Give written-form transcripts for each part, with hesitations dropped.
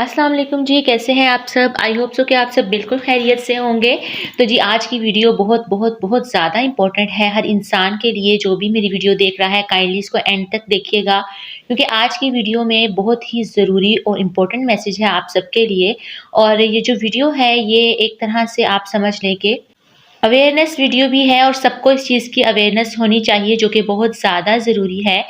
अस्सलाम वालेकुम जी, कैसे हैं आप सब? आई होप सो कि आप सब बिल्कुल खैरियत से होंगे। तो जी आज की वीडियो बहुत ज़्यादा इम्पोर्टेंट है हर इंसान के लिए। जो भी मेरी वीडियो देख रहा है काइंडली इसको एंड तक देखिएगा, क्योंकि आज की वीडियो में बहुत ही ज़रूरी और इम्पोर्टेंट मैसेज है आप सबके लिए। और ये जो वीडियो है ये एक तरह से आप समझ लें कि अवेयरनेस वीडियो भी है और सबको इस चीज़ की अवेयरनेस होनी चाहिए, जो कि बहुत ज़्यादा ज़रूरी है।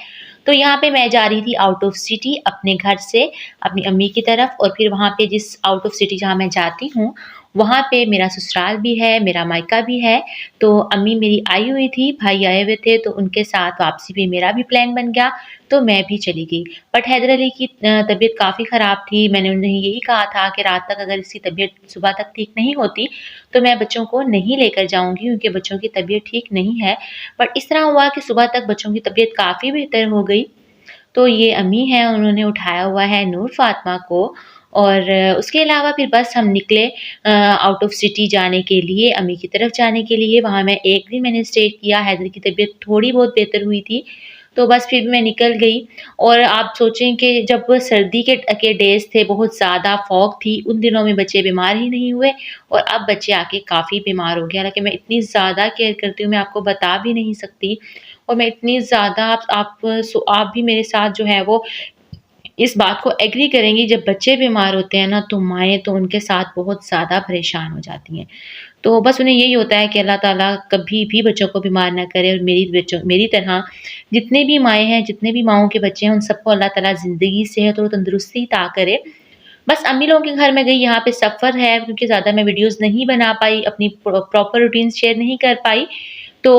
तो यहाँ पे मैं जा रही थी आउट ऑफ सिटी अपने घर से अपनी अम्मी की तरफ, और फिर वहाँ पे जिस आउट ऑफ सिटी जहाँ मैं जाती हूँ, वहाँ पे मेरा ससुराल भी है, मेरा मायका भी है। तो अम्मी मेरी आई हुई थी, भाई आए हुए थे, तो उनके साथ वापसी पे मेरा भी प्लान बन गया, तो मैं भी चली गई। बट हैदर अली की तबीयत काफ़ी ख़राब थी। मैंने उन्हें यही कहा था कि रात तक अगर इसकी तबीयत सुबह तक ठीक नहीं होती, तो मैं बच्चों को नहीं लेकर जाऊँगी, क्योंकि बच्चों की तबीयत ठीक नहीं है। बट इस तरह हुआ कि सुबह तक बच्चों की तबीयत काफ़ी बेहतर हो गई। तो ये अम्मी हैं, उन्होंने उठाया हुआ है नूर फ़ातिमा को, और उसके अलावा फिर बस हम निकले आउट ऑफ सिटी जाने के लिए, अम्मी की तरफ जाने के लिए। वहाँ मैं 1 दिन मैंने स्टे किया। हैदर की तबीयत थोड़ी बहुत बेहतर हुई थी, तो बस फिर भी मैं निकल गई। और आप सोचें कि जब सर्दी के डेज़ थे, बहुत ज़्यादा फॉग थी, उन दिनों में बच्चे बीमार ही नहीं हुए, और अब बच्चे आके काफ़ी बीमार हो गए। हालाँकि मैं इतनी ज़्यादा केयर करती हूँ, मैं आपको बता भी नहीं सकती। और मैं इतनी ज़्यादा आप भी मेरे साथ जो है वो इस बात को एग्री करेंगी, जब बच्चे बीमार होते हैं ना, तो माएँ तो उनके साथ बहुत ज़्यादा परेशान हो जाती हैं। तो बस उन्हें यही होता है कि अल्लाह ताला कभी भी बच्चों को बीमार ना करे, और मेरी तरह जितने भी माएँ हैं, जितने भी माँओं के बच्चे हैं, उन सबको अल्लाह ताला ज़िंदगी, सेहत और तंदुरुस्ती अता करे। बस अम्मी लोगों के घर में गई, यहाँ पे सफ़र है, क्योंकि ज़्यादा मैं वीडियोज़ नहीं बना पाई, अपनी प्रॉपर रूटीन शेयर नहीं कर पाई। तो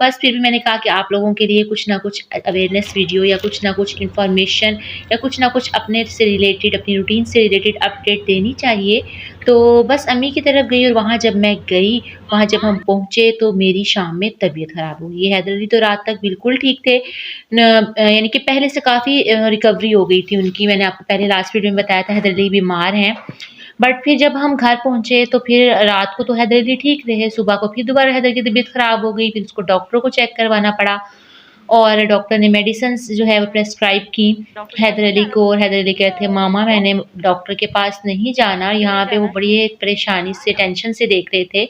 बस फिर भी मैंने कहा कि आप लोगों के लिए कुछ ना कुछ अवेयरनेस वीडियो, या कुछ ना कुछ इन्फॉर्मेशन, या कुछ ना कुछ अपने से रिलेटेड, अपनी रूटीन से रिलेटेड अपडेट देनी चाहिए। तो बस अम्मी की तरफ गई, और वहाँ जब मैं गई, वहाँ जब हम पहुँचे, तो मेरी शाम में तबीयत ख़राब हो गई। हैदर अली तो रात तक बिल्कुल ठीक थे, यानी कि पहले से काफ़ी रिकवरी हो गई थी उनकी। मैंने आपको पहले लास्ट वीडियो में बताया था हैदर अली बीमार हैं। बट फिर जब हम घर पहुँचे, तो फिर रात को तो हैदर अली ठीक रहे, सुबह को फिर दोबारा हैदर की तबीयत ख़राब हो गई, फिर उसको डॉक्टर को चेक करवाना पड़ा, और डॉक्टर ने मेडिसिन्स जो है वो प्रिस्क्राइब की हैदर अली को। और हैदर अली कहते हैं, मामा मैंने डॉक्टर के पास नहीं जाना, यहाँ पे वो बड़ी परेशानी से, टेंशन से देख रहे थे।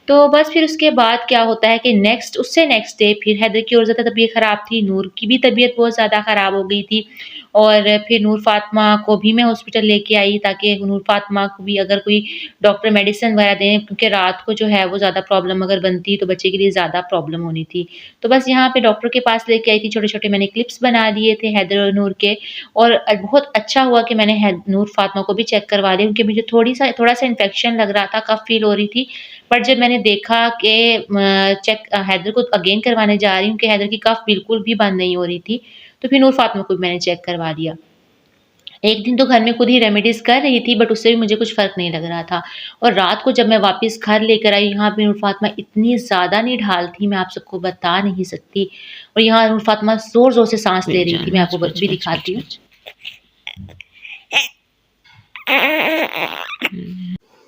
तो बस फिर उसके बाद क्या होता है कि उससे नेक्स्ट डे फिर हैदर की और ज़्यादा तबीयत ख़राब थी, नूर की भी तबीयत बहुत ज़्यादा ख़राब हो गई थी। और फिर नूर फ़ातिमा को भी मैं हॉस्पिटल लेके आई, ताकि नूर फ़ातिमा को भी अगर कोई डॉक्टर मेडिसिन वगैरह दें, क्योंकि रात को जो है वो ज़्यादा प्रॉब्लम अगर बनती तो बच्चे के लिए ज़्यादा प्रॉब्लम होनी थी। तो बस यहाँ पे डॉक्टर के पास लेके आई थी, छोटे-छोटे मैंने क्लिप्स बना लिए थे हैदर और नूर के। और बहुत अच्छा हुआ कि मैंने नूर फ़ातिमा को भी चेक करवा लिया, क्योंकि मुझे थोड़ा-सा इन्फेक्शन लग रहा था, कफ़ फ़ील हो रही थी। बट जब मैंने देखा कि हैदर को अगेन करवाने जा रही हूँ, कि हैदर की कफ़ बिल्कुल भी बंद नहीं हो रही थी, तो फिर नूर फ़ातिमा को भी मैंने चेक करवा लिया। एक दिन तो घर में खुद ही रेमेडीज़ कर रही थी, बट उससे भी मुझे कुछ फ़र्क नहीं लग रहा था। और रात को जब मैं वापस घर लेकर आई, यहाँ पे नूर फ़ातिमा इतनी ज़्यादा निढाल थी, मैं आप सबको बता नहीं सकती। और यहाँ नूर फ़ातिमा ज़ोर-ज़ोर से साँस ले रही थी, मैं आपको भी दिखाती हूँ।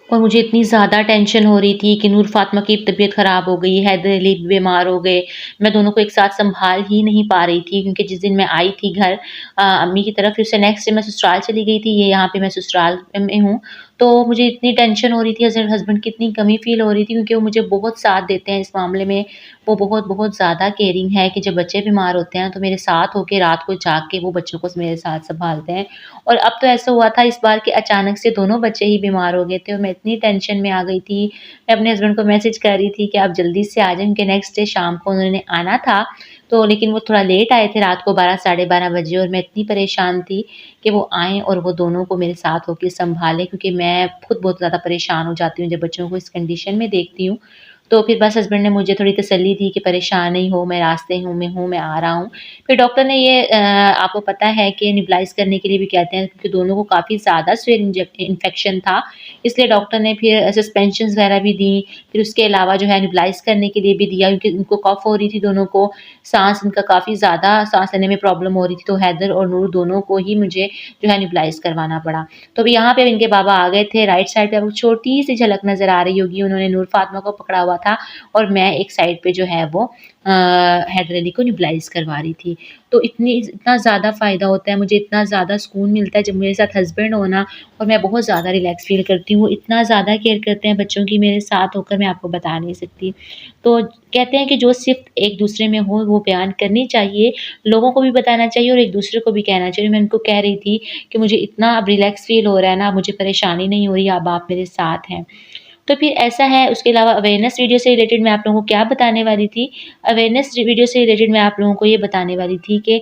और मुझे इतनी ज़्यादा टेंशन हो रही थी कि नूर फ़ातिमा की तबीयत ख़राब हो गई, हैदर अली भी बीमार हो गए। मैं दोनों को एक साथ सँभाल ही नहीं पा रही थी, क्योंकि जिस दिन मैं आई थी घर अम्मी की तरफ, फिर उससे नेक्स्ट डे मैं ससुराल चली गई थी। ये यहाँ पे मैं ससुराल में हूँ। तो मुझे इतनी टेंशन हो रही थी, हस्बैंड की इतनी कमी फ़ील हो रही थी, क्योंकि वो मुझे बहुत साथ देते हैं इस मामले में। वो बहुत ज़्यादा केयरिंग है, कि जब बच्चे बीमार होते हैं, तो मेरे साथ होके रात को जाग के वो बच्चों को मेरे साथ सँभालते हैं। और अब तो ऐसा हुआ था इस बार कि अचानक से दोनों बच्चे ही बीमार हो गए थे, और मैं इतनी टेंशन में आ गई थी। मैं अपने हस्बैंड को मैसेज कर रही थी कि आप जल्दी से आ जाएँ, क्योंकि नेक्स्ट डे शाम को उन्होंने आना था। तो लेकिन वो थोड़ा लेट आए थे, रात को 12 साढ़े 12 बजे, और मैं इतनी परेशान थी कि वो आएँ और वो दोनों को मेरे साथ होके सँभालें, क्योंकि मैं खुद बहुत ज़्यादा परेशान हो जाती हूँ जब बच्चों को इस कंडीशन में देखती हूँ। तो फिर बस हस्बैंड ने मुझे थोड़ी तसल्ली दी कि परेशान नहीं हो, मैं रास्ते हूँ, मैं आ रहा हूँ। फिर डॉक्टर ने ये आपको पता है कि नेबुलाइज़ करने के लिए भी कहते हैं, क्योंकि दोनों को काफ़ी ज़्यादा सीवियर इन्फेक्शन था, इसलिए डॉक्टर ने फिर सस्पेंशंस वगैरह भी दी। फिर उसके अलावा जो है नेबुलाइज़ करने के लिए भी दिया, क्योंकि उनको कफ़ हो रही थी दोनों को, साँस इनका काफ़ी ज़्यादा साँस लेने में प्रॉब्लम हो रही थी, तो हैदर और नूर दोनों को ही मुझे जो है नेबुलाइज़ करवाना पड़ा। तो अभी यहाँ पे इनके बाबा आ गए थे, राइट साइड पे आपको छोटी-सी झलक नज़र आ रही होगी, उन्होंने नूर फ़ातिमा को पकड़ा हुआ था और मैं एक साइड पे जो है वो हैदर अली को न्यूबलाइज़ करवा रही थी। तो इतना ज़्यादा फ़ायदा होता है, मुझे इतना ज़्यादा सुकून मिलता है जब मेरे साथ हस्बैंड हो ना, और मैं बहुत ज़्यादा रिलैक्स फ़ील करती हूँ। इतना ज़्यादा केयर करते हैं बच्चों की मेरे साथ होकर, मैं आपको बता नहीं सकती। तो कहते हैं कि जो सिफ़्त एक-दूसरे में हो वो बयान करनी चाहिए, लोगों को भी बताना चाहिए और एक-दूसरे को भी कहना चाहिए। मैं उनको कह रही थी कि मुझे इतना अब रिलैक्स फ़ील हो रहा है ना, मुझे परेशानी नहीं हो रही, अब आप मेरे साथ हैं। तो फिर ऐसा है, उसके अलावा अवेयरनेस वीडियो से रिलेटेड मैं आप लोगों को क्या बताने वाली थी, अवेयरनेस वीडियो से रिलेटेड मैं आप लोगों को ये बताने वाली थी कि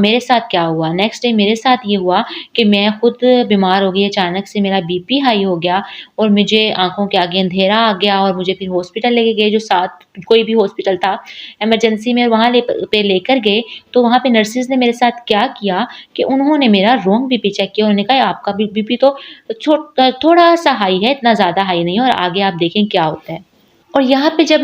मेरे साथ क्या हुआ। नेक्स्ट डे मेरे साथ ये हुआ कि मैं खुद बीमार हो गई, अचानक से मेरा बीपी हाई हो गया और मुझे आँखों के आगे अंधेरा आ गया और मुझे फिर हॉस्पिटल लेके गए, जो साथ कोई भी हॉस्पिटल था, इमरजेंसी में वहाँ लेकर गए। तो वहाँ पे नर्सेज़ ने मेरे साथ क्या किया कि उन्होंने मेरा रॉन्ग बीपी चेक किया। उन्होंने कहा आपका बीपी तो थोड़ा-सा हाई है, इतना ज़्यादा हाई नहीं है और आगे आप देखें क्या होता है। और यहाँ पे जब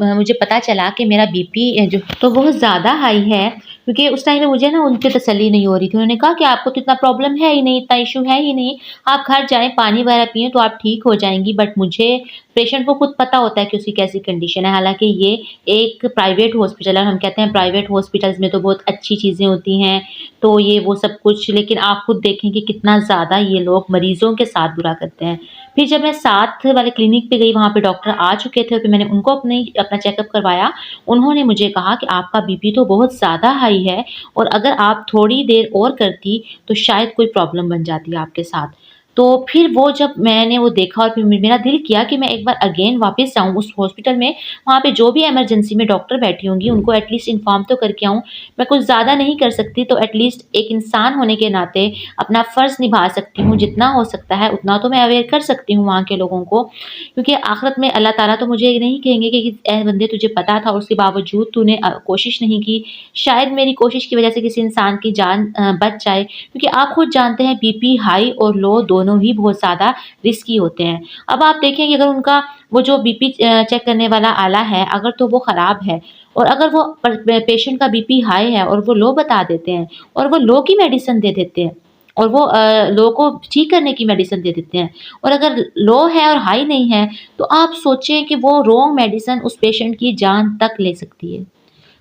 मुझे पता चला कि मेरा बीपी जो तो बहुत ज़्यादा हाई है, क्योंकि उस टाइम पे मुझे ना उनसे तसल्ली नहीं हो रही थी। उन्होंने कहा कि आपको तो इतना प्रॉब्लम है ही नहीं, इतना इश्यू है ही नहीं, आप घर जाएँ, पानी वगैरह पिएँ तो आप ठीक हो जाएँगी। बट मुझे पेशेंट को खुद पता होता है कि उसकी कैसी कंडीशन है। हालाँकि ये एक प्राइवेट हॉस्पिटल है, हम कहते हैं प्राइवेट हॉस्पिटल्स में तो बहुत अच्छी चीज़ें होती हैं, तो ये वो सब कुछ, लेकिन आप खुद देखें कि कितना ज़्यादा ये लोग मरीज़ों के साथ बुरा करते हैं। फिर जब मैं साथ वाले क्लिनिक पे गई, वहाँ पे डॉक्टर आ चुके थे, फिर मैंने उनको अपना चेकअप करवाया। उन्होंने मुझे कहा कि आपका बीपी तो बहुत ज़्यादा हाई है और अगर आप थोड़ी देर और करती तो शायद कोई प्रॉब्लम बन जाती आपके साथ। तो फिर वो जब मैंने वो देखा और फिर मेरा दिल किया कि मैं एक बार अगेन वापस जाऊँ उस हॉस्पिटल में, वहाँ पे जो भी इमरजेंसी में डॉक्टर बैठी होंगी उनको एटलीस्ट इन्फॉर्म तो करके आऊँ। मैं कुछ ज़्यादा नहीं कर सकती तो एटलीस्ट एक इंसान होने के नाते अपना फ़र्ज़ निभा सकती हूँ, जितना हो सकता है उतना तो मैं अवेयर कर सकती हूँ वहाँ के लोगों को। क्योंकि आख़िरत में अल्लाह ताला तो मुझे ये नहीं कहेंगे कि ए बंदे तुझे पता था उसके बावजूद तूने कोशिश नहीं की। शायद मेरी कोशिश की वज़ह से किसी इंसान की जान बच जाए, क्योंकि आप खुद जानते हैं बीपी हाई और लो दोनों ही बहुत ज़्यादा रिस्की होते हैं। अब आप देखें कि अगर उनका वो जो बीपी चेक करने वाला आला है, अगर तो वो ख़राब है और अगर वो पेशेंट का बीपी हाई है और वो लो बता देते हैं और वो लो की मेडिसिन दे देते हैं और वो लो को ठीक करने की मेडिसिन दे देते हैं, और अगर लो है और हाई नहीं है, तो आप सोचें कि वो रॉन्ग मेडिसिन उस पेशेंट की जान तक ले सकती है।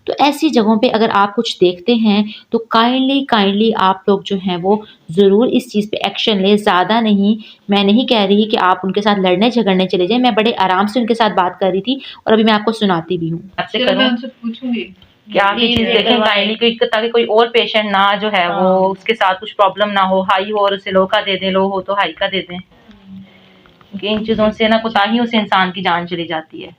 तो ऐसी जगहों पे अगर आप कुछ देखते हैं तो काइंडली आप लोग जो हैं वो ज़रूर इस चीज़ पे एक्शन लें, ज़्यादा नहीं। मैं नहीं कह रही कि आप उनके साथ लड़ने-झगड़ने चले जाएँ, मैं बड़े आराम से उनके साथ बात कर रही थी और अभी मैं आपको सुनाती भी हूँ। आपसे चलो मैं करूँ उनसे पूछूँगी। कि आप ये चीज़ देखें काइंडली, कोई ताकि कोई और पेशेंट ना जो है वो उसके साथ कुछ प्रॉब्लम ना हो, हाई हो और उसे लो का दे दें, लो हो तो हाई का दे दें। क्योंकि इन चीज़ों से ना कोताहियों से इंसान की जान चली जाती है।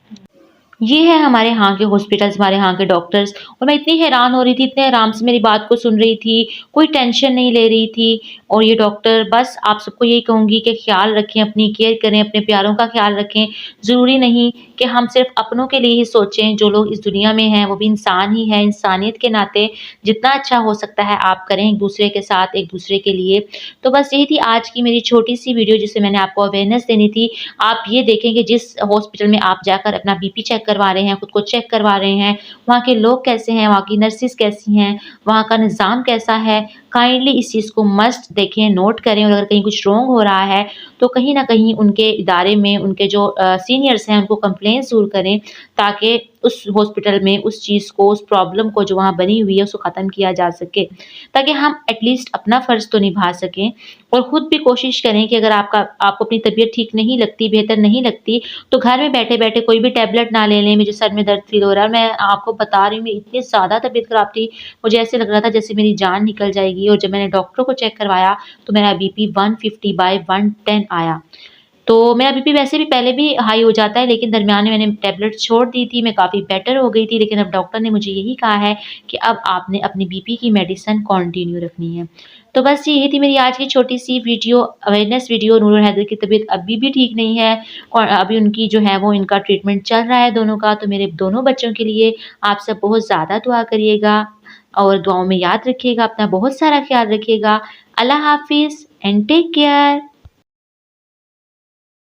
ये है हमारे यहाँ के हॉस्पिटल्स, हमारे यहाँ के डॉक्टर्स, और मैं इतनी हैरान हो रही थी, इतने आराम से मेरी बात को सुन रही थी, कोई टेंशन नहीं ले रही थी। और ये डॉक्टर, बस आप सबको यही कहूँगी कि ख़्याल रखें, अपनी केयर करें, अपने प्यारों का ख़्याल रखें। ज़रूरी नहीं कि हम सिर्फ़ अपनों के लिए ही सोचें, जो लोग इस दुनिया में हैं वो भी इंसान ही हैं, इंसानियत के नाते जितना अच्छा हो सकता है आप करें एक-दूसरे के साथ, एक-दूसरे के लिए। तो बस यही थी आज की मेरी छोटी-सी वीडियो, जिससे मैंने आपको अवेयरनेस देनी थी। आप ये देखें कि जिस हॉस्पिटल में आप जाकर अपना बीपी चेक करवा रहे हैं, खुद को चेक करवा रहे हैं, वहाँ के लोग कैसे हैं, वहाँ की नर्सेज़ कैसी हैं, वहाँ का निज़ाम कैसा है। काइंडली इस चीज़ को मस्ट देखें, नोट करें, और अगर कहीं कुछ रॉन्ग हो रहा है तो कहीं न कहीं उनके इदारे में उनके जो सीनियर्स हैं उनको कंप्लेंट ज़रूर करें, ताकि उस हॉस्पिटल में उस चीज़ को, उस प्रॉब्लम को जो वहाँ बनी हुई है उसको ख़त्म किया जा सके, ताकि हम एटलीस्ट अपना फ़र्ज़ तो निभा सकें। और खुद भी कोशिश करें कि अगर आपको अपनी तबीयत ठीक नहीं लगती, बेहतर नहीं लगती, तो घर में बैठे-बैठे कोई भी टैबलेट ना ले लें। मुझे सर में दर्द फ़ील हो रहा है, मैं आपको बता रही हूँ, मेरी इतनी ज़्यादा तबीयत ख़राब थी, मुझे ऐसे लग रहा था जैसे मेरी जान निकल जाएगी। और जब मैंने डॉक्टर को चेक करवाया तो मेरा बीपी 150/110 आया। तो मेरा बीपी वैसे भी पहले भी हाई हो जाता है, लेकिन दरमियान में मैंने टैबलेट छोड़ दी थी, मैं काफ़ी बेटर हो गई थी। लेकिन अब डॉक्टर ने मुझे यही कहा है कि अब आपने अपनी बीपी की मेडिसिन कंटिन्यू रखनी है। तो बस यही थी मेरी आज की छोटी-सी वीडियो, अवेयरनेस वीडियो। नूर और हैदर की तबीयत अभी भी ठीक नहीं है और अभी उनकी जो है वो इनका ट्रीटमेंट चल रहा है दोनों का। तो मेरे दोनों बच्चों के लिए आप सब बहुत ज़्यादा दुआ करिएगा और दुआओं में याद रखिएगा, अपना बहुत सारा ख़्याल रखिएगा। अल्लाह हाफ़िज़ एंड टेक केयर।